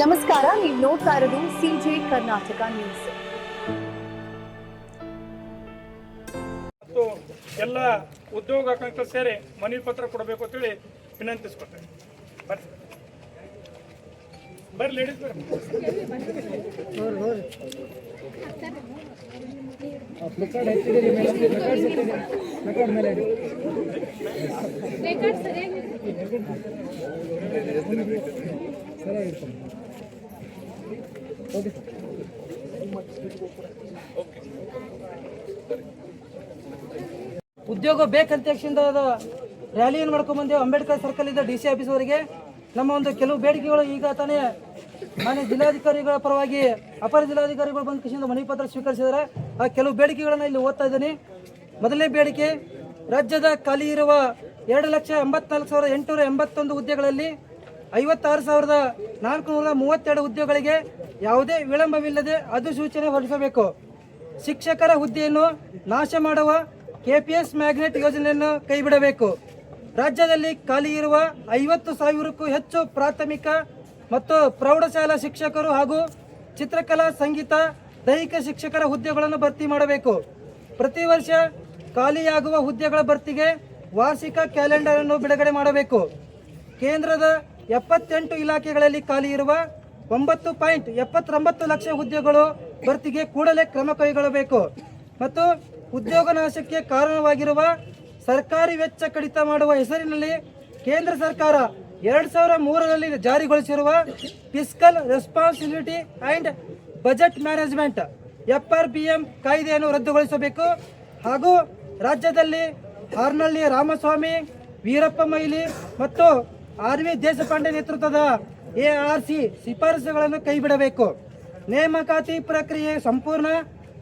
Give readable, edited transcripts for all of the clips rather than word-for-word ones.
ನಮಸ್ಕಾರ, ನೀವು ನೋಡ್ತಾ ಇರೋದು ಸಿಜೆ ಕರ್ನಾಟಕ ನ್ಯೂಸ್. ಎಲ್ಲ ಉದ್ಯೋಗಾಕಾಂಕ್ಷೆ ಸೇರಿ ಮನವಿ ಪತ್ರ ಕೊಡಬೇಕು ಅಂತೇಳಿ ವಿನಂತಿಸ್ಕೊತೇನೆ. ಬರ್ರಿ ಲೇಡೀಸ್ ಬರ್ರಿ. ಉದ್ಯೋಗ ಬೇಕಂತ ರ್ಯಾಲಿಯನ್ನು ಮಾಡ್ಕೊಂಡ್ ಬಂದೇವು ಅಂಬೇಡ್ಕರ್ ಸರ್ಕಲ್ ಇಂದ DC ಆಫೀಸ್ ವರೆಗೆ. ನಮ್ಮ ಒಂದು ಕೆಲವು ಬೇಡಿಕೆಗಳು ಈಗ ತಾನೇ ಮಾನ್ಯ ಜಿಲ್ಲಾಧಿಕಾರಿಗಳ ಪರವಾಗಿ ಅಪರ ಜಿಲ್ಲಾಧಿಕಾರಿಗಳು ಬಂದ ಕೃಷಿಯಿಂದ ಮನವಿ ಪತ್ರ ಸ್ವೀಕರಿಸಿದ್ದಾರೆ. ಆ ಕೆಲವು ಬೇಡಿಕೆಗಳನ್ನು ಇಲ್ಲಿ ಓದ್ತಾ ಇದ್ದೀನಿ. ಮೊದಲನೇ ಬೇಡಿಕೆ, ರಾಜ್ಯದ ಖಾಲಿ ಇರುವ 2,84,881 ಹುದ್ದೆಗಳಲ್ಲಿ 56,432 ಹುದ್ದೆಗಳಿಗೆ ಯಾವುದೇ ವಿಳಂಬವಿಲ್ಲದೆ ಅಧಿಸೂಚನೆ ಹೊರಡಿಸಬೇಕು. ಶಿಕ್ಷಕರ ಹುದ್ದೆಯನ್ನು ನಾಶ ಮಾಡುವ KPS ಮ್ಯಾಗ್ನೆಟ್ ಯೋಜನೆಯನ್ನು ಕೈಬಿಡಬೇಕು. ರಾಜ್ಯದಲ್ಲಿ ಖಾಲಿ ಇರುವ 50,000ಕ್ಕೂ ಹೆಚ್ಚು ಪ್ರಾಥಮಿಕ ಮತ್ತು ಪ್ರೌಢಶಾಲಾ ಶಿಕ್ಷಕರು ಹಾಗೂ ಚಿತ್ರಕಲಾ, ಸಂಗೀತ, ದೈಹಿಕ ಶಿಕ್ಷಕರ ಹುದ್ದೆಗಳನ್ನು ಭರ್ತಿ ಮಾಡಬೇಕು. ಪ್ರತಿ ವರ್ಷ ಖಾಲಿಯಾಗುವ ಹುದ್ದೆಗಳ ಭರ್ತಿಗೆ ವಾರ್ಷಿಕ ಕ್ಯಾಲೆಂಡರ್ ಅನ್ನು ಬಿಡುಗಡೆ ಮಾಡಬೇಕು. ಕೇಂದ್ರದ 78 ಇಲಾಖೆಗಳಲ್ಲಿ ಖಾಲಿ ಇರುವ 9.79 ಲಕ್ಷ ಹುದ್ದೆಗಳು ಭರ್ತಿಗೆ ಕೂಡಲೇ ಕ್ರಮ ಕೈಗೊಳ್ಳಬೇಕು. ಮತ್ತು ಉದ್ಯೋಗ ನಾಶಕ್ಕೆ ಕಾರಣವಾಗಿರುವ ಸರ್ಕಾರಿ ವೆಚ್ಚ ಕಡಿತ ಮಾಡುವ ಹೆಸರಿನಲ್ಲಿ ಕೇಂದ್ರ ಸರ್ಕಾರ 2003ರಲ್ಲಿ ಜಾರಿಗೊಳಿಸಿರುವ fiscal responsibility and budget management FRBM ಕಾಯ್ದೆಯನ್ನು ರದ್ದುಗೊಳಿಸಬೇಕು. ಹಾಗೂ ರಾಜ್ಯದಲ್ಲಿ ಹಾರ್ನಳ್ಳಿ ರಾಮಸ್ವಾಮಿ, ವೀರಪ್ಪ ಮೊಯ್ಲಿ ಮತ್ತು RV ದೇಶಪಾಂಡೆ ನೇತೃತ್ವದ ARC ಶಿಫಾರಸುಗಳನ್ನು ಕೈಬಿಡಬೇಕು. ನೇಮಕಾತಿ ಪ್ರಕ್ರಿಯೆ ಸಂಪೂರ್ಣ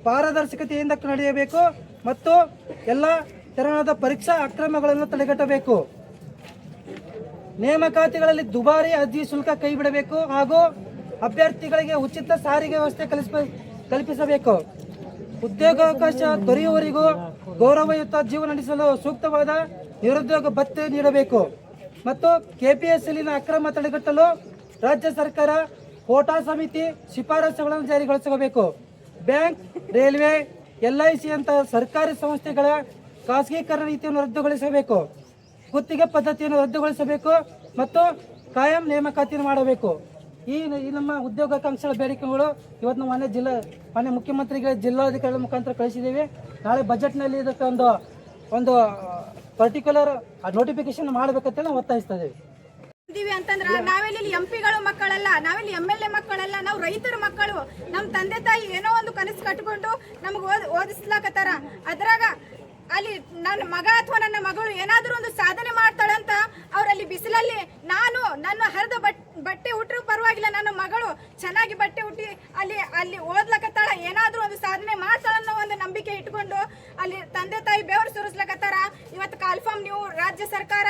ಪಾರದರ್ಶಕತೆಯಿಂದ ನಡೆಯಬೇಕು ಮತ್ತು ಎಲ್ಲ ತೆರನಾದ ಪರೀಕ್ಷಾ ಅಕ್ರಮಗಳನ್ನು ತಡೆಗಟ್ಟಬೇಕು. ನೇಮಕಾತಿಗಳಲ್ಲಿ ದುಬಾರಿ ಅರ್ಜಿ ಶುಲ್ಕ ಕೈಬಿಡಬೇಕು ಹಾಗೂ ಅಭ್ಯರ್ಥಿಗಳಿಗೆ ಉಚಿತ ಸಾರಿಗೆ ವ್ಯವಸ್ಥೆ ಕಲ್ಪಿಸಬೇಕು. ಉದ್ಯೋಗಾವಕಾಶ ದೊರೆಯುವವರಿಗೂ ಗೌರವಯುತ ಜೀವನ ನಡೆಸಲು ಸೂಕ್ತವಾದ ನಿರುದ್ಯೋಗ ಭತ್ಯೆ ನೀಡಬೇಕು. ಮತ್ತು KPSLನ ಅಕ್ರಮ ತಡೆಗಟ್ಟಲು ರಾಜ್ಯ ಸರ್ಕಾರ ಕೋಟಾ ಸಮಿತಿ ಶಿಫಾರಸುಗಳನ್ನು ಜಾರಿಗೊಳಿಸಬೇಕು. ಬ್ಯಾಂಕ್, ರೈಲ್ವೆ, LIC ಅಂತ ಸರ್ಕಾರಿ ಸಂಸ್ಥೆಗಳ ಖಾಸಗೀಕರಣ ನೀತಿಯನ್ನು ರದ್ದುಗೊಳಿಸಬೇಕು. ಗುತ್ತಿಗೆ ಪದ್ಧತಿಯನ್ನು ರದ್ದುಗೊಳಿಸಬೇಕು ಮತ್ತು ಕಾಯಂ ನೇಮಕಾತಿಯನ್ನು ಮಾಡಬೇಕು. ಈ ನಮ್ಮ ಉದ್ಯೋಗಾಕಾಂಕ್ಷೆಗಳ ಬೇಡಿಕೆಗಳು ಇವತ್ತು ನಾವು ಮಾನ್ಯ ಮುಖ್ಯಮಂತ್ರಿಗೆ ಜಿಲ್ಲಾಧಿಕಾರಿಗಳ ಮುಖಾಂತರ ಕಳಿಸಿದ್ದೀವಿ. ನಾಳೆ ಬಜೆಟ್ನಲ್ಲಿ ಇದಕ್ಕೆ ಒಂದು ಪರ್ಟಿಕ್ಯುಲರ್ ನೋಟಿಫಿಕೇಶನ್ ಮಾಡಬೇಕಂತ ನಾವು ಒತ್ತಾಯಿಸ್ತಾ ಇದ್ದೀವಿ. ಅಂತಂದ್ರ ನಾವೆಲ್ಲಿ MP ಗಳು ಮಕ್ಕಳಲ್ಲ, ನಾವೆಲ್ಲಿ MLA ಮಕ್ಕಳಲ್ಲ, ನಾವು ರೈತರ ಮಕ್ಕಳು. ನಮ್ಮ ತಂದೆ ತಾಯಿ ಏನೋ ಒಂದು ಕನಸು ಕಟ್ಕೊಂಡು ನಮ್ಗೆ ಓದಿಸ್ಲಾಕತ್ತಾರ. ಅದ್ರಾಗ ಅಲ್ಲಿ ನನ್ನ ಮಗ ಅಥವಾ ನನ್ನ ಮಗಳು ಏನಾದರೂ ಒಂದು ಸಾಧನೆ ಮಾಡ್ತಾಳಂತ ಅವರಲ್ಲಿ ಬಿಸಿಲಲ್ಲಿ ನನ್ನ ಹರಿದ ಬಟ್ಟೆ ಉಟ್ಟರು ಪರವಾಗಿಲ್ಲ, ನನ್ನ ಮಗಳು ಚೆನ್ನಾಗಿ ಬಟ್ಟೆ ಉಟ್ಟಿ ಅಲ್ಲಿ ಓದ್ಲಕತ್ತಾಳ, ಏನಾದರೂ ಒಂದು ಸಾಧನೆ ಮಾಡ್ತಾಳನ್ನೋ ಒಂದು ನಂಬಿಕೆ ಇಟ್ಕೊಂಡು ಅಲ್ಲಿ ತಂದೆ ತಾಯಿ ಬೆವರು ಸುರಿಸ್ಲಕತ್ತಾರ. ಇವತ್ತು ಕಾಲ್ಫಾರ್ಮ್ ನೀವು ರಾಜ್ಯ ಸರ್ಕಾರ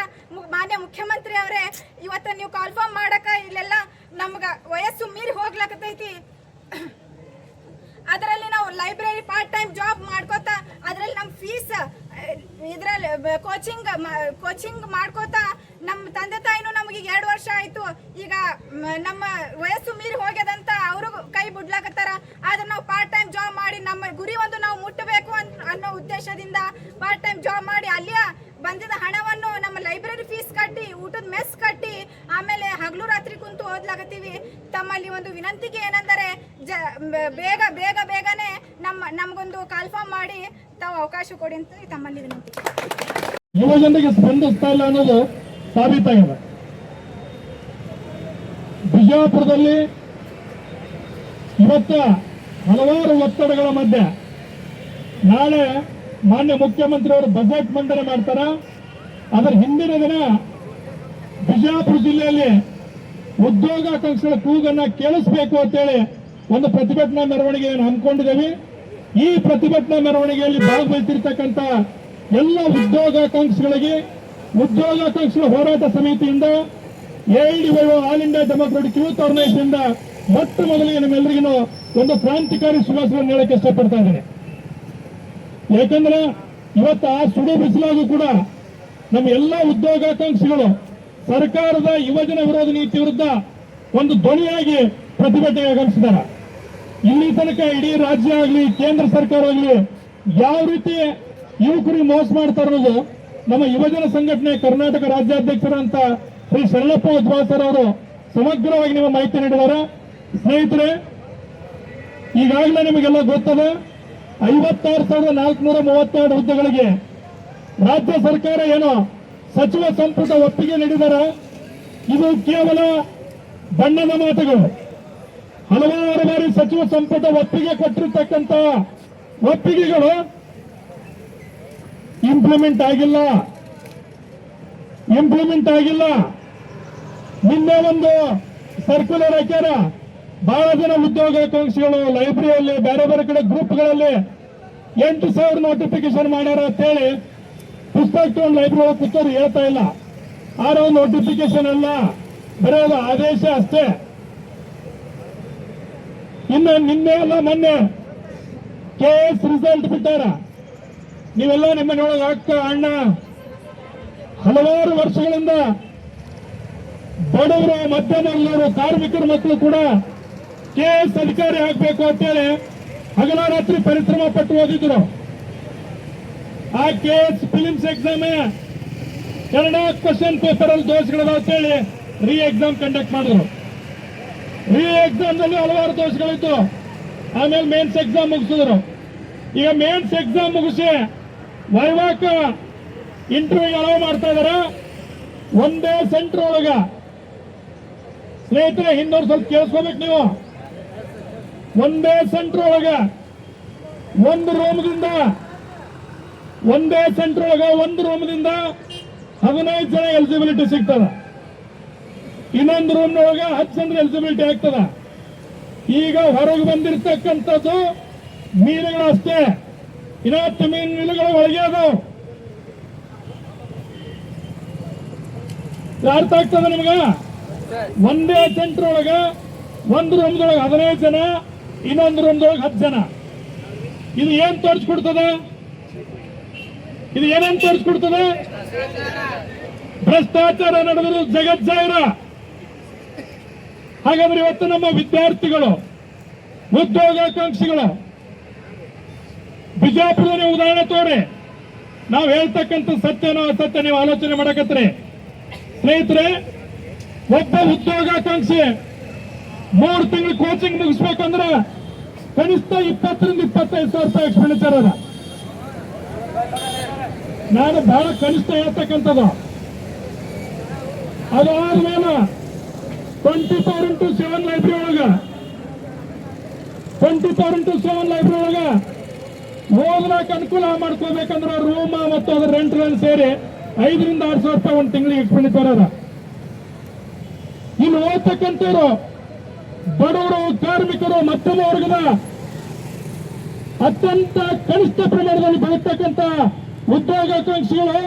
ಮಾನ್ಯ ಮುಖ್ಯಮಂತ್ರಿ ಅವರೇ, ಇವತ್ತು ನೀವು ಕಾಲ್ಫಾರ್ಮ್ ಮಾಡಕ ಇಲ್ಲೆಲ್ಲ ನಮ್ಗೆ ವಯಸ್ಸು ಮೀರಿ ಹೋಗ್ಲಕತ್ತೈತಿ. ಅದರಲ್ಲಿ ನಾವು ಲೈಬ್ರರಿ ಪಾರ್ಟ್ ಟೈಮ್ ಜಾಬ್ ಮಾಡ್ಕೋತಾ ಅದರಲ್ಲಿ ನಮ್ಮ ಫೀಸ್ ಇದರಲ್ಲಿ ಕೋಚಿಂಗ್ ಮಾಡ್ಕೋತಾ ನಮ್ಮ ತಂದೆ ತಾಯಿನೂ ನಮಗೆ 2 ವರ್ಷ ಆಯಿತು. ಈಗ ನಮ್ಮ ವಯಸ್ಸು ಮೀರಿ ಹೋಗ್ಯದಂತ ಅವರು ಕೈ ಬಿಡ್ಲಾಕತ್ತಾರ. ಆದ್ರೆ ನಾವು ಪಾರ್ಟ್ ಟೈಮ್ ಜಾಬ್ ಮಾಡಿ ನಮ್ಮ ಗುರಿ ಒಂದು ನಾವು ಮುಟ್ಟಬೇಕು ಅನ್ನೋ ಉದ್ದೇಶದಿಂದ ಪಾರ್ಟ್ ಟೈಮ್ ಜಾಬ್ ಮಾಡಿ ಅಲ್ಲಿಯ ಬಂದಿದ್ದ ಹಣವನ್ನು ನಮ್ಮ ಲೈಬ್ರರಿ ಫೀಸ್ ಕಟ್ಟಿ, ಊಟದ ಮೆಸ್ ಕಟ್ಟಿ, ಆಮೇಲೆ ಹಗಲು ರಾತ್ರಿ ಕುಂತು ಓದ್ಲಾಗತ್ತೀವಿ. ತಮ್ಮಲ್ಲಿ ಒಂದು ವಿನಂತಿಗೆ ಏನೆಂದರೆ ಬೇಗನೆ ನಮಗೊಂದು ಕಾಲ್ಫಾರ್ಮ್ ಮಾಡಿ ತಾವು ಅವಕಾಶ ಕೊಡಿ ಅಂತ ತಮ್ಮಲ್ಲಿ ವಿನಂತಿ. ಯುವ ಜನರಿಗೆ ಸ್ಪಂದಿಸ್ತಾ ಇಲ್ಲ ಅನ್ನೋದು ಸಾಬೀತಾಗಿದೆ. ಬಿಜಾಪುರದಲ್ಲಿ ಇವತ್ತ ಹಲವಾರು ಒತ್ತಡಗಳ ಮಧ್ಯೆ ನಾಳೆ ಮಾನ್ಯ ಮುಖ್ಯಮಂತ್ರಿಯವರು ಬಜೆಟ್ ಮಂಡನೆ ಮಾಡ್ತಾರ. ಅದರ ಹಿಂದಿನ ದಿನ ಬಿಜಾಪುರ ಜಿಲ್ಲೆಯಲ್ಲಿ ಉದ್ಯೋಗಾಕಾಂಕ್ಷೆಗಳ ಕೂಗನ್ನ ಕೇಳಿಸಬೇಕು ಅಂತೇಳಿ ಒಂದು ಪ್ರತಿಭಟನಾ ಮೆರವಣಿಗೆಯನ್ನು ಹಮ್ಮಿಕೊಂಡಿದ್ದೇವೆ. ಈ ಪ್ರತಿಭಟನಾ ಮೆರವಣಿಗೆಯಲ್ಲಿ ಭಾಗವಹಿಸಿರ್ತಕ್ಕಂಥ ಎಲ್ಲ ಉದ್ಯೋಗಾಕಾಂಕ್ಷಿಗಳಿಗೆ ಉದ್ಯೋಗಾಕಾಂಕ್ಷಿಗಳ ಹೋರಾಟ ಸಮಿತಿಯಿಂದ, AIDYO all India democratic youth organisation ಇಂದ ಮೊಟ್ಟ ಮೊದಲಿಗೆ ನಮ್ಮೆಲ್ಲರಿಗೂ ಒಂದು ಕ್ರಾಂತಿಕಾರಿ ಶುಭಾಶಯಗಳನ್ನು ಹೇಳಕ್ಕೆ ಇಷ್ಟಪಡ್ತಾ ಇದ್ದೇನೆ. ಯಾಕಂದ್ರೆ ಇವತ್ತು ಆ ಸುಡು ಬಿಸಿಲಾಗೂ ಕೂಡ ನಮ್ಮ ಎಲ್ಲ ಉದ್ಯೋಗಾಕಾಂಕ್ಷಿಗಳು ಸರ್ಕಾರದ ಯುವಜನ ವಿರೋಧ ನೀತಿ ವಿರುದ್ಧ ಒಂದು ಧ್ವನಿಯಾಗಿ ಪ್ರತಿಭಟನೆ ಆಗಮಿಸಿದಾರ. ಇಲ್ಲಿ ತನಕ ಇಡೀ ರಾಜ್ಯ ಆಗಲಿ ಕೇಂದ್ರ ಸರ್ಕಾರ ಆಗಲಿ ಯಾವ ರೀತಿ ಯುವಕರಿಗೆ ಮೋಸ ಮಾಡ್ತಾ ಇರೋದು ನಮ್ಮ ಯುವಜನ ಸಂಘಟನೆ ಕರ್ನಾಟಕ ರಾಜ್ಯಾಧ್ಯಕ್ಷರಂತ ಶ್ರೀ ಶರಣಪ್ಪ ಉದ್ವಾಸರ್ ಅವರು ಸಮಗ್ರವಾಗಿ ನಿಮ್ಮ ಮಾಹಿತಿ ನೀಡಿದ್ದಾರೆ. ಸ್ನೇಹಿತರೆ, ಈಗಾಗಲೇ ನಿಮಗೆಲ್ಲ ಗೊತ್ತದ 56,432 ಹುದ್ದೆಗಳಿಗೆ ರಾಜ್ಯ ಸರ್ಕಾರ ಏನೋ ಸಚಿವ ಸಂಪುಟ ಒಪ್ಪಿಗೆ ನೀಡಿದ್ದಾರೆ. ಇದು ಕೇವಲ ಬಣ್ಣದ ಮಾತುಗಳು. ಹಲವಾರು ಬಾರಿ ಸಚಿವ ಸಂಪುಟ ಒಪ್ಪಿಗೆ ಕೊಟ್ಟಿರ್ತಕ್ಕಂಥ ಒಪ್ಪಿಗೆಗಳು ಇಂಪ್ಲಿಮೆಂಟ್ ಆಗಿಲ್ಲ. ನಿನ್ನೆ ಒಂದು ಸರ್ಕ್ಯುಲರ್ ಹಾಕ್ಯಾರ. ಬಹಳ ಜನ ಉದ್ಯೋಗಾಕಾಂಕ್ಷಿಗಳು ಲೈಬ್ರರಿಯಲ್ಲಿ ಬೇರೆ ಬೇರೆ ಕಡೆ ಗ್ರೂಪ್ಗಳಲ್ಲಿ 8,000 ನೋಟಿಫಿಕೇಶನ್ ಮಾಡ್ಯಾರ ಅಂತೇಳಿ ಪುಸ್ತಕ ತಗೊಂಡು ಲೈಬ್ರರಿ ಕೂತವ್ರು ಹೇಳ್ತಾ ಇಲ್ಲ. ಆರೋ ನೋಟಿಫಿಕೇಶನ್ ಅಲ್ಲ, ಬರೀ ಅದು ಆದೇಶ ಅಷ್ಟೇ. ಇನ್ನು ನಿನ್ನೆ ಅಲ್ಲ ಮೊನ್ನೆ KS ರಿಸಲ್ಟ್ ಬಿಟ್ಟಾರ. ನೀವೆಲ್ಲ ನಿಮ್ಮನೊಳಗೆ ಅಕ್ಕ ಅಣ್ಣ ಹಲವಾರು ವರ್ಷಗಳಿಂದ ಬಡವರು, ಮಧ್ಯಮರು, ಕಾರ್ಮಿಕರ ಮಕ್ಕಳು ಕೂಡ KS ಅಧಿಕಾರಿ ಆಗ್ಬೇಕು ಅಂತೇಳಿ ಹಗಲ ರಾತ್ರಿ ಪರಿಶ್ರಮ ಪಟ್ಟು ಓದಿದ್ರು. ಆ KS prelims exam Kannada question paper ಅಲ್ಲಿ ದೋಷಗಳಿದಾವ ಅಂತೇಳಿ ರೀ ಎಕ್ಸಾಮ್ ಕಂಡಕ್ಟ್ ಮಾಡಿದ್ರು. ರೀ ಎಕ್ಸಾಮ್ ನಲ್ಲಿ ಹಲವಾರು ದೋಷಗಳಿತ್ತು. ಆಮೇಲೆ ಮೇನ್ಸ್ ಎಕ್ಸಾಮ್ ಮುಗಿಸಿದ್ರು. ಈಗ ಮೇನ್ಸ್ ಎಕ್ಸಾಮ್ ಮುಗಿಸಿ ವೈವಾಕ ಇಂಟರ್ವ್ಯೂ ಅಲೋ ಮಾಡ್ತಾ ಇದಾರೆ. ಒಂದೇ ಸೆಂಟರ್ ಒಳಗ ಸ್ನೇಹಿತರೆ, ಇನ್ನೊಂದು ಸ್ವಲ್ಪ ಕೇಳಿಸ್ಕೋಬೇಕು ನೀವು. ಒಂದೇ ಸೆಂಟರ್ ಒಳಗ ಒಂದು ರೂಮದಿಂದ 15 ಜನ ಎಲಿಜಿಬಿಲಿಟಿ ಸಿಗ್ತದ. ಇನ್ನೊಂದು ರೂಮ್ನೊಳಗ 10 ಜನ ಎಲಿಜಿಬಿಲಿಟಿ ಆಗ್ತದ. ಈಗ ಹೊರಗೆ ಬಂದಿರತಕ್ಕಂಥದ್ದು ಮೀನುಗಳಷ್ಟೇ. ಇನ್ನೊತ್ತು ಮೀನುಗಳು ಒಳಗೆ ಅದಾವ. ಅರ್ಥ ಆಗ್ತದ ನಿಮ್ಗ? ಒಂದೇ ಸೆಂಟರ್ ಒಳಗ ಒಂದು ರೂಮ್ದೊಳಗೆ 15 ಜನ, ಇನ್ನೊಂದು ರೂಮ್ದೊಳಗೆ 10 ಜನ. ಇದು ಏನ್ ತೋರಿಸ್ಕೊಡ್ತದೆ? ಇದು ಏನೇನ್ ತೋರಿಸ್ಕೊಡ್ತದೆ? ಭ್ರಷ್ಟಾಚಾರ ನಡೆದರೂ ಜಗಜ್ಜಾಹಿರ. ಹಾಗಾದ್ರೆ ಇವತ್ತು ನಮ್ಮ ವಿದ್ಯಾರ್ಥಿಗಳು, ಉದ್ಯೋಗಾಕಾಂಕ್ಷಿಗಳು ಬಿಜಾಪುರದಲ್ಲಿ ಉದಾಹರಣೆ ತೋರಿ. ನಾವು ಹೇಳ್ತಕ್ಕಂಥ ಸತ್ಯನೋ ಅಸತ್ಯ ನೀವು ಆಲೋಚನೆ ಮಾಡಕತ್ರಿ. ಸ್ನೇಹಿತರೆ, ಒಬ್ಬ ಉದ್ಯೋಗಾಕಾಂಕ್ಷಿ 3 ತಿಂಗಳು ಕೋಚಿಂಗ್ ಮುಗಿಸ್ಬೇಕಂದ್ರೆ ಕನಿಷ್ಠ 20,000 ರಿಂದ 25,000 ರೂಪಾಯಿ ಎಕ್ಸ್ಪೆಂಡಿಚರ್ ಅದ. ನಾನು ಬಹಳ ಕನಿಷ್ಠ ಹೇಳ್ತಕ್ಕಂಥದ್ದು. ಅದಾದ್ಮೇಲೆ 24x7 ಲೈಬ್ರರಿ ಒಳಗ ಓದಲಾಕ ಅನುಕೂಲ ಮಾಡ್ಕೋಬೇಕಂದ್ರೆ ರೂಮ್ ಮತ್ತು ಅದ್ರ ರೆಂಟ್ ಸೇರಿ 5,000 ರಿಂದ 6,000 ರೂಪಾಯಿ ಒಂದು ತಿಂಗಳಿಗೆ ಎಕ್ಸ್ಪೆಂಡಿಚರ್ ಅದ. ಇನ್ನು ಓದ್ತಕ್ಕಂಥವ್ರು ಬಡವರು, ಕಾರ್ಮಿಕರು, ಮಧ್ಯಮ ವರ್ಗದ ಅತ್ಯಂತ ಕನಿಷ್ಠ ಪ್ರಮಾಣದಲ್ಲಿ ಬದುಕ್ತಕ್ಕಂಥ ಉದ್ಯೋಗಾಕಾಂಕ್ಷಿಗಳು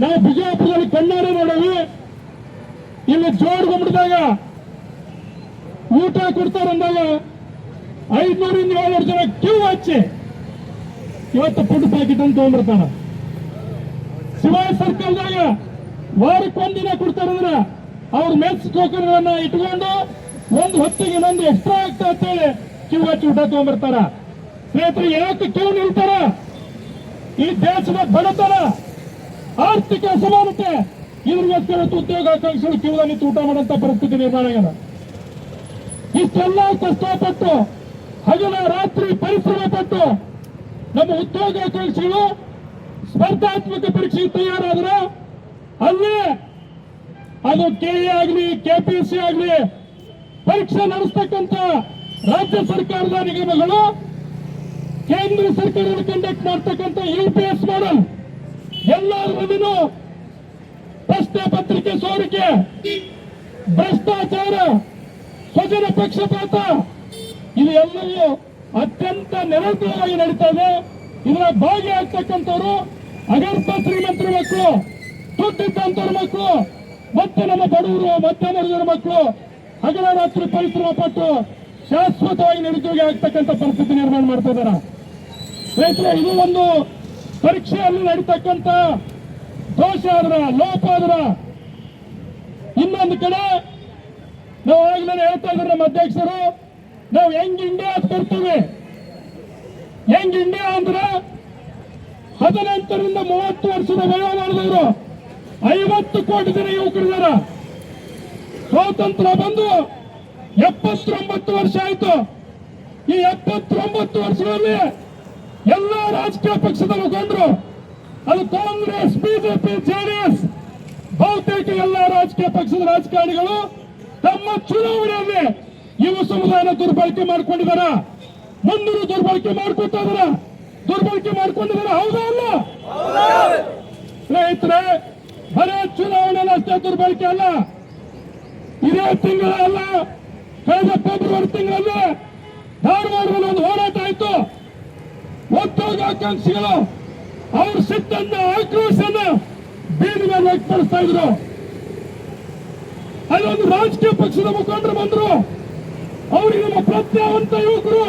ನಾವು ಬಿಜಾಪುರದಲ್ಲಿ ಕಣ್ಣಾರೆ ನೋಡವಿ. ಇಲ್ಲಿ ಜೋಡ್ಗೊಂಡ್ಬಿಡಿದಾಗ ಊಟ ಕೊಡ್ತಾರಂದಾಗ 500 ರಿಂದ 700 ಜನ ಕ್ಯೂ ಹಚ್ಚಿ ಇವತ್ತು ಫುಡ್ ಪ್ಯಾಕೆಟ್ ಅಂತ ತಗೊಂಡ್ಬಿಡ್ತಾರ. ಶಿವಾಯ ಸರ್ಕಲ್ದಾಗ ವಾರಕ್ಕೊಂದಿನ ಕೊಡ್ತಾರಂದ್ರ ಅವ್ರ ಮೆಸ್ ಟೋಕನ್ಗಳನ್ನ ಇಟ್ಕೊಂಡು ಒಂದು ಹೊತ್ತಿಗೆ ಇನ್ನೊಂದು ಎಕ್ಸ್ಟ್ರಾ ಆಗ್ತಾ ಅಂತೇಳಿ ಕ್ಯೂ ಹಚ್ಚಿ ಊಟ ತಗೊಂಡ್ಬರ್ತಾರ. ಸ್ನೇಹಿತರೆ, ಯಾಕೆ ಕ್ಯೂ ನಿಲ್ತಾರ? ಈ ದೇಶದ ಬಡತನ, ಆರ್ಥಿಕ ಅಸಮಾನತೆ, ಇದ್ರಿಗೋಸ್ಕರ ಉದ್ಯೋಗಾಕಾಂಕ್ಷಿಗಳು ಕ್ಯೂ ನಿಂತು ಊಟ ಮಾಡುವಂತ ಪರಿಸ್ಥಿತಿ ನಿರ್ಮಾಣ ಆಗ್ಯದ. ಇಷ್ಟೆಲ್ಲ ಕಷ್ಟಪಟ್ಟು ಹಗಲ ರಾತ್ರಿ ಪರಿಶ್ರಮ ಪಟ್ಟು ನಮ್ಮ ಉದ್ಯೋಗಾಕಾಂಕ್ಷಿಗಳು ಸ್ಪರ್ಧಾತ್ಮಕ ಪರೀಕ್ಷೆಗೆ ತಯಾರಾದ್ರೆ ಅಲ್ಲೇ ಅದು ಕೆಇ ಆಗಲಿ KPSC ಆಗಲಿ ಪರೀಕ್ಷೆ ನಡೆಸ್ತಕ್ಕಂಥ ರಾಜ್ಯ ಸರ್ಕಾರದ ನಿಗಮಗಳು ಕೇಂದ್ರ ಸರ್ಕಾರದಲ್ಲಿ ಕಂಡಕ್ಟ್ ಮಾಡ್ತಕ್ಕಂಥ UPS ಮಾಡಲ್ ಎಲ್ಲರೂ ಪ್ರಶ್ನೆ ಪತ್ರಿಕೆ ಸೋರಿಕೆ, ಭ್ರಷ್ಟಾಚಾರ, ಸ್ವಜನ ಪಕ್ಷಪಾತ ಇದು ಎಲ್ಲವೂ ಅತ್ಯಂತ ನಿರಂತರವಾಗಿ ನಡೀತಾ ಇದೆ. ಇದರ ಭಾಗಿಯಾಗ್ತಕ್ಕಂಥವ್ರು ಅಗರ್ಭ ಶ್ರೀಮಂತರ ಮಕ್ಕಳು, ದುಡ್ಡಿದ್ದಂತವ್ರ ಮಕ್ಕಳು ಮತ್ತೆ ನಮ್ಮ ಬಡವರು, ಮಧ್ಯಮ ವರ್ಗದ ಮಕ್ಕಳು ಹಗಲ ರಾತ್ರಿ ಪರಿಶ್ರಮ ಪಟ್ಟು ಶಾಶ್ವತವಾಗಿ ನಿರುದ್ಯೋಗಿ ಆಗ್ತಕ್ಕಂಥ ಪರಿಸ್ಥಿತಿ ನಿರ್ಮಾಣ ಮಾಡ್ತಾ ಇದ್ದಾರೆ. ರೈತರು, ಇದು ಒಂದು ಪರೀಕ್ಷೆಯಲ್ಲಿ ನಡೀತಕ್ಕಂಥ ದೋಷ ಆದ್ರ, ಲೋಪ ಆದ್ರ, ಇನ್ನೊಂದು ಕಡೆ ನಾವು ಆಗ್ಲೇ ಹೇಳ್ತಾ ಇದ್ದಾರೆ ನಮ್ಮ ಅಧ್ಯಕ್ಷರು, ನಾವು ಯಂಗ್ ಇಂಡಿಯಾ ಅಂತ ಕರ್ತೀವಿ. ಯಂಗ್ ಇಂಡಿಯಾ ಅಂದ್ರೆ 18ರಿಂದ 30 ವರ್ಷದ ವಯೋಮಾನದವರು 50 ಕೋಟಿ ಜನ ಯುವಕರಿದ್ದಾರೆ. ಸ್ವಾತಂತ್ರ್ಯ ಬಂದು 79 ವರ್ಷ ಆಯ್ತು. ಈ 79 ವರ್ಷದಲ್ಲಿ ಎಲ್ಲ ರಾಜಕೀಯ ಪಕ್ಷದ ಮುಖಂಡರು, ಅದು ಕಾಂಗ್ರೆಸ್, ಬಿಜೆಪಿ, ಜೆಡಿಎಸ್, ಬಹುತೇಕ ಎಲ್ಲ ರಾಜಕೀಯ ಪಕ್ಷದ ರಾಜಕಾರಣಿಗಳು ತಮ್ಮ ಚುನಾವಣೆಯಲ್ಲಿ ಯುವ ಸಮುದಾಯನ ದುರ್ಬಳಕೆ ಮಾಡ್ಕೊಂಡಿದ್ದಾರೆ. ಮುಂದೂ ದುರ್ಬಳಕೆ ಮಾಡ್ಕೊತಾ ಇದಾರ, ದುರ್ಬಳಕೆ ಮಾಡ್ಕೊಂಡಿದ್ದಾರೆ. ಹೌದಾ ಅಲ್ಲ ಸ್ನೇಹಿತರೆ? ಬರೇ ಚುನಾವಣೆ ಅಷ್ಟೇ ದುರ್ಬಳಕೆ ಅಲ್ಲ. ಇದೇ ತಿಂಗಳಲ್ಲ, ಕಳೆದ ಫೆಬ್ರವರಿ ತಿಂಗಳಲ್ಲಿ ಧಾರವಾಡದಲ್ಲಿ ಒಂದು ಹೋರಾಟ ಆಯ್ತು. ಉದ್ಯೋಗಾಕಾಂಕ್ಷಿಗಳು ಅವ್ರ ಸಿಟ್ಟನ್ನ, ಆಕ್ರೋಶನ ಬೀದಿ ಮೇಲೆ ವ್ಯಕ್ತಪಡಿಸ್ತಾ ಇದ್ರು. ಅಲ್ಲೊಂದು ರಾಜಕೀಯ ಪಕ್ಷದ ಮುಖಂಡರು ಬಂದ್ರು. ಅವರಿಗೆ ನಮ್ಮ ಪ್ರಜ್ಞಾವಂತ ಯುವಕರು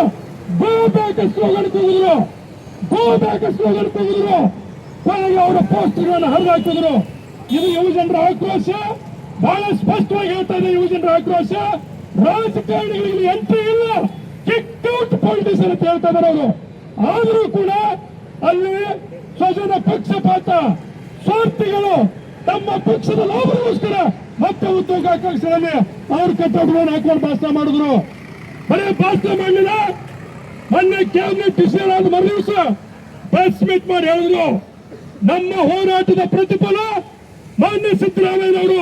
ಗೋ ಬ್ಯಾಕ್ ಸ್ಲೋಗನ್ ತೆಗೆದ್ರು. ಗೋ ಬ್ಯಾಕ್ ಸ್ಲೋಗನ್ ತೆಗೆದ್ರು. ಕೊನೆಗೆ ಅವರ ಪೋಸ್ಟರ್ಗಳನ್ನು ಹರಿದಾಕಿದ್ರು. ಇದು ಯುವಜನರ ಆಕ್ರೋಶ. ಬಹಳ ಸ್ಪಷ್ಟವಾಗಿ ಹೇಳ್ತಾ ಇದೆ ಯುವಜನರ ಆಕ್ರೋಶ. ರಾಜಕಾರಣಿಗಳಿಗೆ ಎಂಟ್ರಿ ಇಲ್ಲ, ಕಿಕ್ ಔಟ್ ಪಾಲಿಟಿಕ್ಸ್ ಅಂತ ಹೇಳ್ತಾ ಇದ್ದಾರೆ ಅವರು. ಆದರೂ ಕೂಡ ಅಲ್ಲಿ ಸ್ವಜನ ಪಕ್ಷಪಾತ, ಸ್ವಾರ್ಥಿಗಳು ತಮ್ಮ ಪಕ್ಷದ ಲಾಭಗೋಸ್ಕರ ಮತ್ತೆ ಉದ್ಯೋಗಾಕಾಂಕ್ಷೆಯಲ್ಲಿ ಅವ್ರ ಕಟ್ಟಡಗಳನ್ನು ಹಾಕೊಂಡು ಭಾಷಣ ಮಾಡಿದ್ರು. ಬರೀ ಭಾಷಣ ಮಾಡಲಿಲ್ಲ, ಮೊನ್ನೆ ಕ್ಯಾಬಿನೆಟ್ ಡಿಸಿಷನ್ ಆದ ಮರುದಿವಸ ಪ್ರೆಸ್ ಮೀಟ್ ಮಾಡಿ ಹೇಳಿದ್ರು, ನಮ್ಮ ಹೋರಾಟದ ಪ್ರತಿಫಲ ಮಾನ್ಯ ಸಿದ್ದರಾಮಯ್ಯನವರು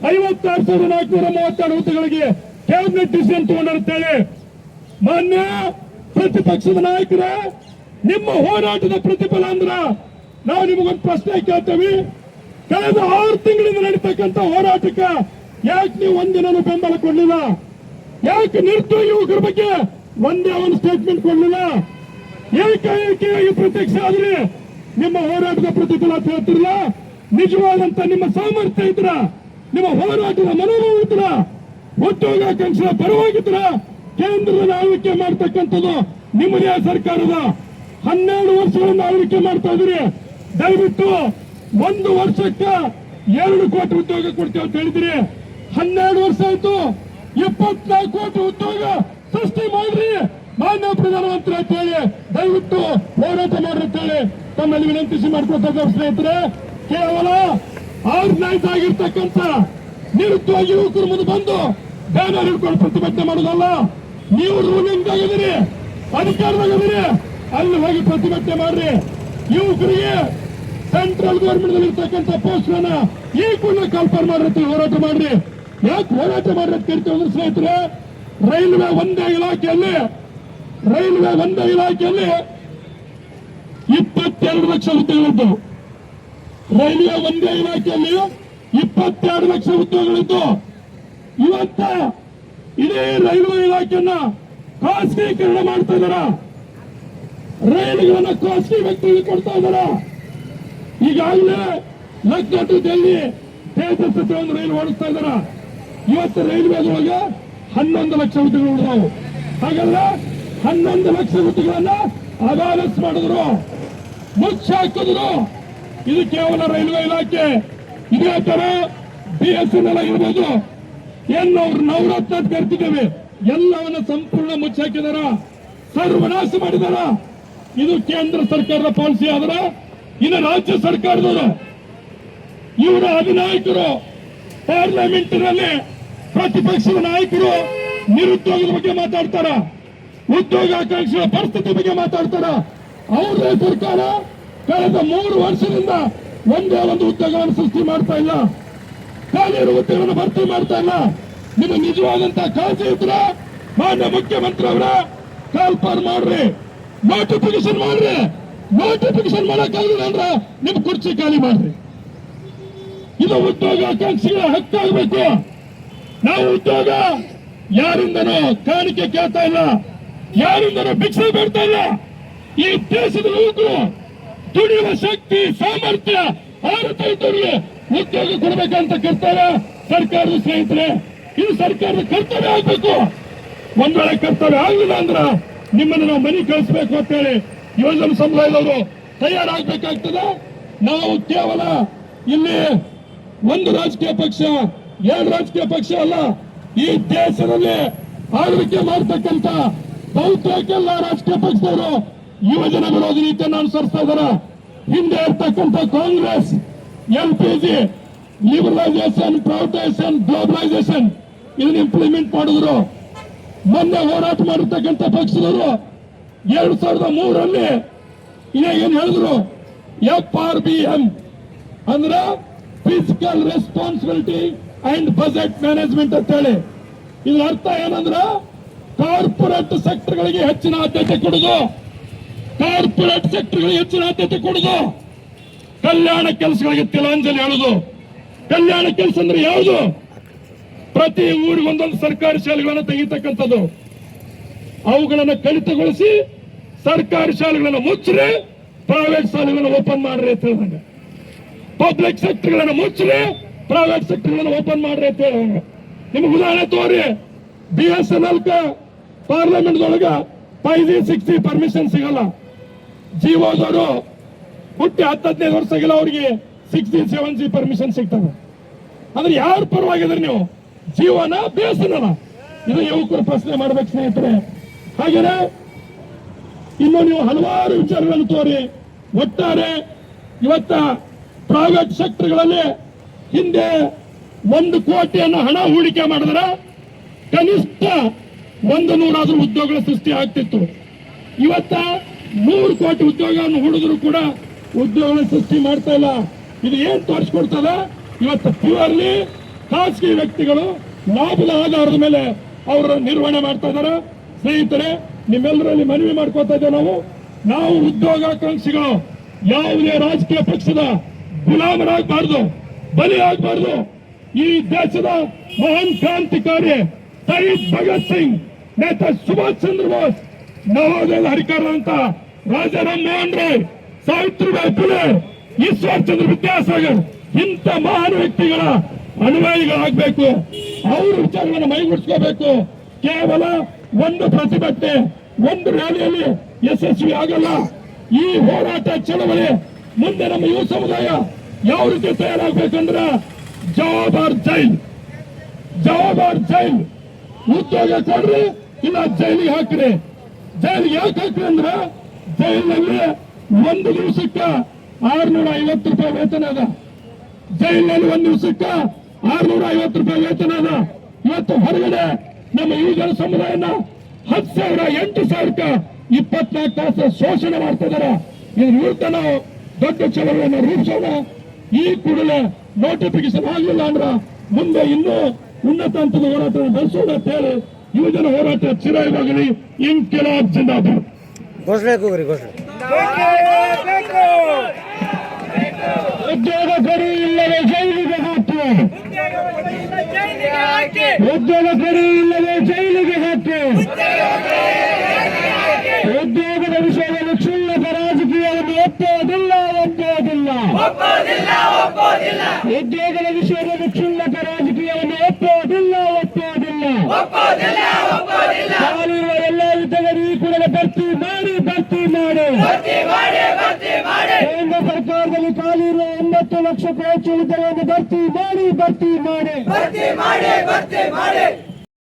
56,432 ಹುದ್ದೆಗಳಿಗೆ ಕ್ಯಾಬಿನೆಟ್ ಡಿಸಿಷನ್ ತಗೊಂಡಿರ್ತೇವೆ. ಮಾನ್ಯ ಪ್ರತಿಪಕ್ಷದ ನಾಯಕರ, ನಿಮ್ಮ ಹೋರಾಟದ ಪ್ರತಿಫಲ ಅಂದ್ರ ನಾವು ನಿಮಗೊಂದು ಪ್ರಶ್ನೆ ಕೇಳ್ತೇವೆ. ಕಳೆದ 6 ತಿಂಗಳಿಂದ ನಡೀತಕ್ಕಂಥ ಹೋರಾಟಕ್ಕೆ ಯಾಕೆ ನೀವು ಒಂದಿನೂ ಬೆಂಬಲ ಕೊಡಲಿಲ್ಲ? ಯಾಕೆ ನಿರುದ್ಯೋಗ ಯುವಕರ ಬಗ್ಗೆ ಒಂದೇ ಒಂದು ಸ್ಟೇಟ್ಮೆಂಟ್ ಕೊಡಲಿಲ್ಲ? ಏಕಾಏಕಿಯಾಗಿ ಪ್ರತ್ಯಕ್ಷ ಆದ್ರೆ ನಿಮ್ಮ ಹೋರಾಟದ ಪ್ರತಿಫಲ ಅಂತ ಹೇಳ್ತಿರಲ್ಲ. ನಿಜವಾದಂತ ನಿಮ್ಮ ಸಾಮರ್ಥ್ಯ ಇದ್ರ, ನಿಮ್ಮ ಹೋರಾಟದ ಮನೋಭಾವ ಇದ್ರ, ಉದ್ಯೋಗಾಕಾಂಕ್ಷೆ ಪರವಾಗಿದ್ರ ಕೇಂದ್ರದ ಆಳ್ವಿಕೆ ಮಾಡ್ತಕ್ಕಂಥದ್ದು ನಿಮ್ಮದೇ ಸರ್ಕಾರದ 12 ವರ್ಷಗಳಿಂದ ಆಳ್ವಿಕೆ ಮಾಡ್ತಾ ಇದ್ರಿ. ದಯವಿಟ್ಟು 1 ವರ್ಷಕ್ಕೆ 2 ಕೋಟಿ ಉದ್ಯೋಗ ಕೊಡ್ತೇವೆ ಅಂತ ಹೇಳಿದ್ರಿ. 12 ವರ್ಷ ಆಯ್ತು, 24 ಕೋಟಿ ಉದ್ಯೋಗ ಸೃಷ್ಟಿ ಮಾಡ್ರಿ ಮಾನ್ಯ ಪ್ರಧಾನಮಂತ್ರಿ ಅಂತ ಹೇಳಿ ದಯವಿಟ್ಟು ಹೋರಾಟ ಮಾಡ್ರಿ ಅಂತ ಹೇಳಿ ತಮ್ಮಲ್ಲಿ ವಿನಂತಿಸಿ ಮಾಡ್ಕೊತಾ ಸ್ನೇಹಿತರೆ. ಕೇವಲ ಆರ್ಗನೈಸ್ ಆಗಿರ್ತಕ್ಕಂಥ ನಿರುದ್ಯೋಗ ಯುವಕರು ಮುಂದೆ ಬಂದು ಬ್ಯಾನರ್ ಹಿಡ್ಕೊಂಡು ಪ್ರತಿಭಟನೆ ಮಾಡೋದಲ್ಲ. ನೀವು ರೂಲಿಂಗ್ ಆಗಿದ್ದೀರಿ, ಅಧಿಕಾರದಾಗಿದ್ದೀರಿ, ಅಲ್ಲಿ ಹೋಗಿ ಪ್ರತಿಭಟನೆ ಮಾಡ್ರಿ. ಯುವಕರಿಗೆ ಸೆಂಟ್ರಲ್ ಗವರ್ಮೆಂಟ್ ನಲ್ಲಿ ಇರ್ತಕ್ಕಂಥ ಪೋಸ್ಟ್ ಗಳನ್ನ ಈ ಕೂಡ ಕಲ್ಪನೆ ಮಾಡ್ರಿ, ಹೋರಾಟ ಮಾಡ್ರಿ. ಯಾಕೆ ಹೋರಾಟ ಮಾಡ್ರಿ ಅಂತ ಕೇಳ್ತೀವಿ ಅಂದ್ರೆ ಸ್ನೇಹಿತರೆ, ರೈಲ್ವೆ ಒಂದೇ ಇಲಾಖೆಯಲ್ಲಿ 22 ಲಕ್ಷ ಹುದ್ದೆಗಳಿದ್ದು, ರೈಲ್ವೆ ಒಂದೇ ಇಲಾಖೆಯಲ್ಲಿ 22 ಲಕ್ಷ ಹುದ್ದೆಗಳಿದ್ದು, ಇವತ್ತ ಇಡೀ ರೈಲ್ವೆ ಇಲಾಖೆಯನ್ನ ಖಾಸಗೀಕರಣ ಮಾಡ್ತಾ ಇದಾರ. ರೈಲುಗಳನ್ನ ಖಾಸಗಿ ವ್ಯಕ್ತಿಗಳಿಗೆ ಕೊಡ್ತಾ ಇದಾರ. ಈಗಾಗಲೇ ಲಕ್ನೋ ಟು ಡೆಲ್ಲಿ ತೇಜಸ್ ಒಂದು ರೈಲು ಓಡಿಸ್ತಾ ಇದಾರ. ಇವತ್ತು ರೈಲ್ವೆದೊಳಗೆ 11 ಲಕ್ಷ ಹುದ್ದೆಗಳು ಉಳಿದವು. ಹಾಗಾದ್ರೆ 11 ಲಕ್ಷ ಹುದ್ದೆಗಳನ್ನ ಅಬ್ಯಾಲೆನ್ಸ್ ಮಾಡಿದ್ರು, ಮುಚ್ಚಿ ಹಾಕಿದ್ರು. ಇದು ಕೇವಲ ರೈಲ್ವೆ ಇಲಾಖೆ. ಇದೇ ತರ BSNL ಆಗಿರ್ಬೋದು, ಏನು ಅವ್ರು ನವರತ್ನ ಅಂತ ಕರ್ತಿದ್ದೇವೆ, ಎಲ್ಲವನ್ನ ಸಂಪೂರ್ಣ ಮುಚ್ಚಿ ಹಾಕಿದಾರ, ಸರ್ವನಾಶ ಮಾಡಿದಾರ. ಇದು ಕೇಂದ್ರ ಸರ್ಕಾರದ ಪಾಲಿಸಿ ಆದ್ರೆ ಇನ್ನು ರಾಜ್ಯ ಸರ್ಕಾರದವರು ಇವರ ಅಧಿನಾಯಕರು ಪಾರ್ಲಿಮೆಂಟಿನಲ್ಲಿ ಪ್ರತಿಪಕ್ಷದ ನಾಯಕರು ನಿರುದ್ಯೋಗದ ಬಗ್ಗೆ ಮಾತಾಡ್ತಾರ, ಉದ್ಯೋಗಾಕಾಂಕ್ಷೆಯ ಪರಿಸ್ಥಿತಿ ಬಗ್ಗೆ ಮಾತಾಡ್ತಾರ. ಅವರೇ ಸರ್ಕಾರ ಕಳೆದ 3 ವರ್ಷದಿಂದ ಒಂದೇ ಒಂದು ಉದ್ಯೋಗವನ್ನು ಸೃಷ್ಟಿ ಮಾಡ್ತಾ ಇಲ್ಲ, ಖಾಲಿ ಇರುವ ಹುದ್ದೆಗಳನ್ನು ಭರ್ತಿ ಮಾಡ್ತಾ ಇಲ್ಲ. ನಿಮಗೆ ನಿಜವಾದಂತಹ ಕಾಳಜಿ ಇದ್ರೆ ಮಾನ್ಯ ಮುಖ್ಯಮಂತ್ರಿ ಅವರ ಕಾಲ್ಪಾರ್ ಮಾಡ್ರಿ, ನೋಟಿಫಿಕೇಶನ್ ಮಾಡ್ರಿ. ನೋಟಿಫಿಕೇಶನ್ ಮಾಡಕ್ಕಾಗಿಲ್ಲ ಅಂದ್ರೆ ನಿಮ್ ಕುರ್ಚಿ ಖಾಲಿ ಮಾಡ್ರಿ. ಇದು ಉದ್ಯೋಗಾಕಾಂಕ್ಷಿಗಳ ಹಕ್ಕಾಗಬೇಕು. ನಾವು ಉದ್ಯೋಗ ಯಾರಿಂದನೂ ಕಾಣಿಕೆ ಕೇಳ್ತಾ ಇಲ್ಲ, ಯಾರಿಂದನೂ ಭಿಕ್ಷೆ ಬೇಡ್ತಾ ಇಲ್ಲ. ಈ ದೇಶದ ಯುವಕರು ದುಡಿಯುವ ಶಕ್ತಿ, ಸಾಮರ್ಥ್ಯ ಆರುತ್ತವರಿಗೆ ಉದ್ಯೋಗ ಕೊಡಬೇಕಂತ ಕರ್ತವ್ಯ ಸರ್ಕಾರದ ಸ್ನೇಹಿತರೆ. ಇದು ಸರ್ಕಾರದ ಕರ್ತವ್ಯ ಆಗ್ಬೇಕು. ಒಂದ್ ವೇಳೆ ಕರ್ತವ್ಯ ಆಗಲಿಲ್ಲ ಅಂದ್ರ ನಿಮ್ಮನ್ನು ನಾವು ಮನೆ ಕಳಿಸಬೇಕು ಅಂತ ಹೇಳಿ ಯುವಜನ ಸಮುದಾಯದವರು ತಯಾರಾಗಬೇಕಾಗ್ತದೆ. ನಾವು ಕೇವಲ ಇಲ್ಲಿ ಒಂದು ರಾಜಕೀಯ ಪಕ್ಷ, 2 ರಾಜಕೀಯ ಪಕ್ಷ ಅಲ್ಲ, ಈ ದೇಶದಲ್ಲಿ ಆಳ್ವಿಕೆ ಮಾಡತಕ್ಕಂತ ಬಹುತೇಕ ಎಲ್ಲ ರಾಜಕೀಯ ಪಕ್ಷದವರು ಯುವಜನ ವಿರೋಧಿ ನೀತಿಯನ್ನು ಅನುಸರಿಸ್ತಾ ಇದ್ದಾರೆ. ಹಿಂದೆ ಇರ್ತಕ್ಕಂಥ Congress LPG liberalisation, privatisation, globalisation ಇದನ್ನ ಇಂಪ್ಲಿಮೆಂಟ್ ಮಾಡಿದ್ರು. ಮೊನ್ನೆ ಹೋರಾಟ ಮಾಡಿರ್ತಕ್ಕಂಥ ಪಕ್ಷದವರು 2003 ಏನ್ ಹೇಳಿದ್ರು, FRBM ಅಂದ್ರೆ physical responsibility and budget management ಅಂತ ಹೇಳಿ. ಇದ್ರ ಅರ್ಥ ಏನಂದ್ರ ಕಾರ್ಪೊರೇಟ್ ಸೆಕ್ಟರ್ಗಳಿಗೆ ಹೆಚ್ಚಿನ ಆದ್ಯತೆ ಕೊಡುದು, ಕಾರ್ಪೊರೇಟ್ ಸೆಕ್ಟರ್ಗಳಿಗೆ ಹೆಚ್ಚಿನ ಆದ್ಯತೆ ಕೊಡುದು, ಕಲ್ಯಾಣ ಕೆಲಸಗಳಿಗೆ ತಿಲಾಂಜಲಿ ಹೇಳುದು. ಕಲ್ಯಾಣ ಕೆಲಸ ಅಂದ್ರೆ ಯಾವುದು? ಪ್ರತಿ ಊರಿಗೆ ಒಂದೊಂದು ಸರ್ಕಾರಿ ಶಾಲೆಗಳನ್ನು ತೆಗಿತಕ್ಕಂಥದ್ದು, ಅವುಗಳನ್ನು ಕಡಿತಗೊಳಿಸಿ ಸರ್ಕಾರಿ ಶಾಲೆಗಳನ್ನು ಮುಚ್ಚ್ರಿ, ಪ್ರೈವೇಟ್ ಶಾಲೆಗಳನ್ನು ಓಪನ್ ಮಾಡ್ರಿ ಅಂತ ಹೇಳಿದಂಗ. ಪಬ್ಲಿಕ್ ಸೆಕ್ಟರ್ಗಳನ್ನು ಮುಚ್ಚ್ರಿ, ಪ್ರೈವೇಟ್ ಸೆಕ್ಟರ್ಗಳನ್ನು ಓಪನ್ ಮಾಡ್ರಿ ಅಂತ ಹೇಳಿದಂಗ. ನಿಮ್ಗೆ ಉದಾಹರಣೆ ತೋರಿ, BSNL ಪಾರ್ಲಿಮೆಂಟ್ ಒಳಗ 5G 6G ಪರ್ಮಿಷನ್ ಸಿಗಲ್ಲ. ಜಿಯೋದವರು ಹುಟ್ಟಿ 10-15 ವರ್ಷ ಆಗಿಲ್ಲ, ಅವ್ರಿಗೆ 6G 7G ಪರ್ಮಿಷನ್ ಸಿಗ್ತದೆ. ಅಂದ್ರೆ ಯಾರ ಪರವಾಗಿದ್ರೆ ನೀವು, ಜೀವನ BSNL? ಇದು ಯುವಕರು ಪ್ರಶ್ನೆ ಮಾಡ್ಬೇಕು ಸ್ನೇಹಿತರೆ. ಹಾಗೇನೆ ಇನ್ನು ನೀವು ಹಲವಾರು ವಿಚಾರಗಳನ್ನು ತೋರಿ. ಒಟ್ಟಾರೆ ಇವತ್ತ ಪ್ರೈವೇಟ್ ಸೆಕ್ಟರ್ಗಳಲ್ಲಿ ಹಿಂದೆ 1 ಕೋಟಿಯನ್ನು ಹಣ ಹೂಡಿಕೆ ಮಾಡಿದ್ರೆ ಕನಿಷ್ಠ 100 ಉದ್ಯೋಗಗಳ ಸೃಷ್ಟಿ ಆಗ್ತಿತ್ತು. ಇವತ್ತ 100 ಕೋಟಿ ಉದ್ಯೋಗವನ್ನು ಹೂಡಿದ್ರು ಕೂಡ ಉದ್ಯೋಗಗಳ ಸೃಷ್ಟಿ ಮಾಡ್ತಾ ಇಲ್ಲ. ಇದು ಏನ್ ತೋರಿಸ್ಕೊಡ್ತದೆ? ಇವತ್ತು ಪ್ಯೂರ್ಲಿ ಖಾಸಗಿ ವ್ಯಕ್ತಿಗಳು ಲಾಭದ ಆಧಾರದ ಮೇಲೆ ಅವರ ನಿರ್ವಹಣೆ ಮಾಡ್ತಾ ಇದ್ದಾರೆ. ಸ್ನೇಹಿತರೆ, ನಿಮ್ಮೆಲ್ಲರಲ್ಲಿ ಮನವಿ ಮಾಡ್ಕೋತಾ ಇದ್ದೇವೆ, ನಾವು ಉದ್ಯೋಗಾಕಾಂಕ್ಷಿಗಳು ಯಾವುದೇ ರಾಜಕೀಯ ಪಕ್ಷದ ಗುಲಾಮರಾಗಬಾರ್ದು, ಬಲಿ ಆಗಬಾರ್ದು. ಈ ದೇಶದ ಮಹಾನ್ ಕ್ರಾಂತಿಕಾರಿ ಶಹೀದ್ ಭಗತ್ ಸಿಂಗ್, ನೇತಾ ಸುಭಾಷ್ ಚಂದ್ರ ಬೋಸ್, ನವೋದಯದ ಹರಿಕಾರ ಅಂತ ರಾಜಾರಾಮ್ ಮೋಹನ್ ರಾಯ್, ಸಾವಿತ್ರಿಬಾಯಿ ಫುಲೆ, ಈಶ್ವರ್ ಚಂದ್ರ ವಿದ್ಯಾಸಾಗರ್ ಇಂಥ ಮಹಾನ್ ವ್ಯಕ್ತಿಗಳ ಅನುಯಾಯಿಗಳಾಗಬೇಕು. ಅವ್ರ ವಿಚಾರಗಳನ್ನು ಮೈಗೂಡಿಸ್ಕೋಬೇಕು. ಕೇವಲ ಒಂದು ಪ್ರತಿಭಟನೆ, ಒಂದು ರ್ಯಾಲಿಯಲ್ಲಿ ಯಶಸ್ವಿ ಆಗಲ್ಲ. ಈ ಹೋರಾಟ ಚಳವಳಿ ಮುಂದೆ ನಮ್ಮ ಯುವ ಸಮುದಾಯ ಯಾವ ರೀತಿ ತಯಾರಾಗಬೇಕಂದ್ರೆ ಜವಾಬಾರ್ ಜೈಲ್, ಜವಾಬಾರ್ ಜೈಲ್. ಉದ್ಯೋಗ ಕೊಡ್ರಿ, ಇಲ್ಲ ಜೈಲಿಗೆ ಹಾಕ್ರಿ. ಜೈಲಿಗೆ ಯಾಕೆ ಹಾಕ್ರಿ ಅಂದ್ರೆ ಜೈಲಿನಲ್ಲಿ 1 ದಿವಸಕ್ಕೆ 650 ರೂಪಾಯಿ ವೇತನ ಅದ. ಜೈಲಿನಲ್ಲಿ 1 ದಿವಸಕ್ಕೆ 650 ರೂಪಾಯಿ ವೇತನ ಅದ. ಇವತ್ತು ಹೊರಗಡೆ ನಮ್ಮ ಯುವಜನ ಸಮುದಾಯನ 10,000 8,000ಕ್ಕೆ 24 ತಾಸು ಶೋಷಣೆ ಮಾಡ್ತಾ ಇದಾರೆ. ಇದ್ರ ವಿರುದ್ಧ ನಾವು ದೊಡ್ಡ ಚಳವಳಿಯನ್ನು ರೂಪಿಸೋಣ. ಈ ಕೂಡಲೇ ನೋಟಿಫಿಕೇಶನ್ ಆಗಲಿಲ್ಲ ಅಂದ್ರೆ ಮುಂದೆ ಇನ್ನೂ ಉನ್ನತ ಹಂತದ ಹೋರಾಟ ನಡೆಸೋಣ ಅಂತ ಹೇಳಿ ಯುವಜನ ಹೋರಾಟ ಚಿರಾಯವಾಗಲಿ. ಇನ್ಕಿಲಾಬ್ ಜಿಂದಾಬಾದ್. ಘೋಷಣೆ ಕೂಗ್ರಿ, ಘೋಷಣೆ. ಉದ್ಯೋಗ ಕೊಡಿ ಇಲ್ಲವೇ ಜೈಲಿಗೆ ಹಾಕಿ, ಉದ್ಯೋಗ ಕೊಡಿ ಇಲ್ಲವೇ ಜೈಲಿಗೆ ಹಾಕಿ. ಉದ್ಯೋಗದ ವಿಷಯದಲ್ಲಿ ಕ್ಷುಲ್ಲಕ ರಾಜಕೀಯವನ್ನು ಒಪ್ಪುವುದಿಲ್ಲ, ಒಪ್ಪುವುದಿಲ್ಲ. ಉದ್ಯೋಗದ ವಿಷಯದಲ್ಲಿ ಕ್ಷುಲ್ಲಕ ರಾಜಕೀಯವನ್ನು ಒಪ್ಪುವುದಿಲ್ಲ, ಒಪ್ಪುವುದಿಲ್ಲ. ಖಾಲಿರುವ ಎಲ್ಲ ಹುದ್ದೆಗಳು ಈ ಕೂಡಲೇ ಭರ್ತಿ ಮಾಡಿ, ಭರ್ತಿ ಮಾಡಿ. ಕೇಂದ್ರ ಸರ್ಕಾರದಲ್ಲಿ ಖಾಲಿ ಇರುವ 9 ಲಕ್ಷಕ್ಕೂ ಹೆಚ್ಚು ಹುದ್ದೆಗಳನ್ನು ಭರ್ತಿ ಮಾಡಿ, ಭರ್ತಿ ಮಾಡಿ.